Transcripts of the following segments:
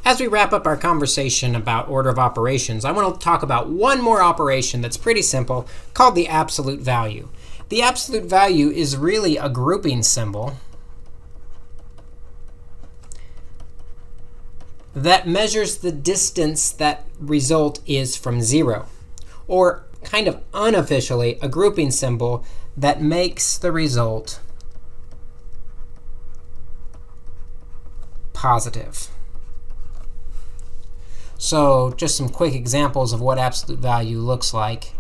As we wrap up our conversation about order of operations, I want to talk about one more operation that's pretty simple called the absolute value. The absolute value is really a grouping symbol that measures the distance that result is from 0, or kind of unofficially a grouping symbol that makes the result positive. So just some quick examples of what absolute value looks like.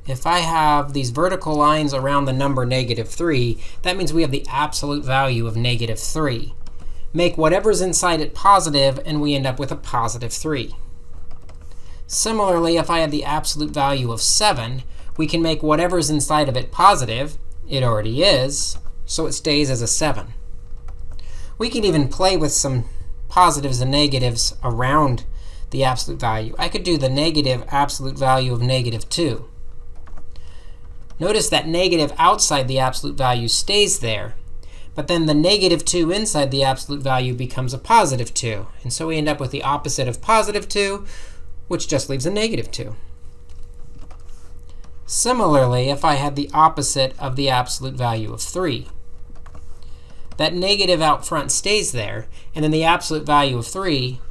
If I have these vertical lines around the number -3, that means we have the absolute value of -3. Make whatever's inside it positive, and we end up with a +3. Similarly, if I had the absolute value of 7, we can make whatever's inside of it positive. It already is, so it stays as a 7. We can even play with some positives and negatives around the absolute value. I could do the negative absolute value of -2. Notice that negative outside the absolute value stays there, but then the -2 inside the absolute value becomes a +2. And so we end up with the opposite of +2, which just leaves a -2. Similarly, if I had the opposite of the absolute value of 3, that negative out front stays there, and then the absolute value of 3,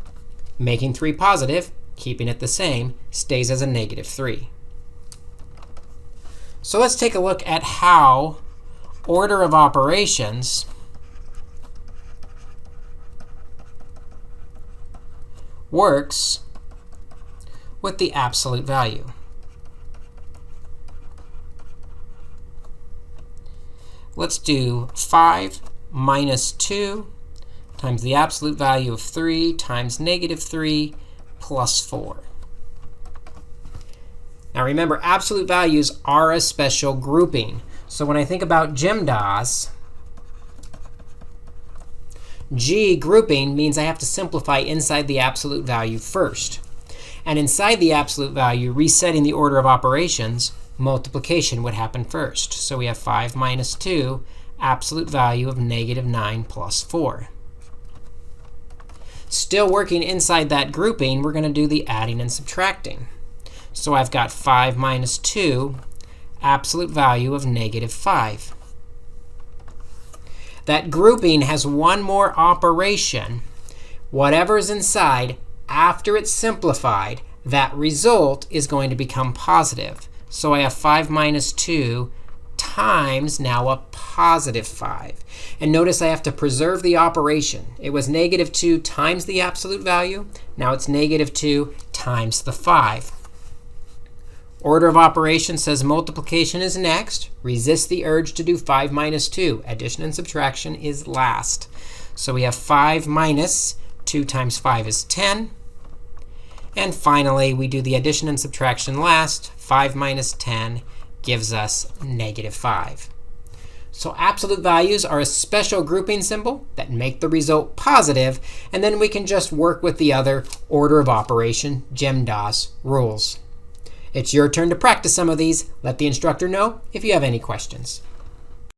making 3 positive, keeping it the same, stays as a -3. So let's take a look at how order of operations works with the absolute value. Let's do 5 minus 2 times the absolute value of 3 times -3 plus 4. Now remember, absolute values are a special grouping. So when I think about GEMDAS, G grouping means I have to simplify inside the absolute value first. And inside the absolute value, resetting the order of operations, multiplication would happen first. So we have 5 minus 2, absolute value of -9 plus 4. Still working inside that grouping, we're going to do the adding and subtracting. So I've got 5 minus 2, absolute value of -5. That grouping has one more operation. Whatever's inside, after it's simplified, that result is going to become positive. So I have 5 minus 2 times now a +5. And notice I have to preserve the operation. It was -2 times the absolute value. Now it's -2 times the 5. Order of operations says multiplication is next. Resist the urge to do 5 minus 2. Addition and subtraction is last. So we have 5 minus 2 times 5 is 10. And finally, we do the addition and subtraction last. 5 minus 10 gives us -5. So absolute values are a special grouping symbol that make the result positive, and then we can just work with the other order of operation, GEMDAS rules. It's your turn to practice some of these. Let the instructor know if you have any questions.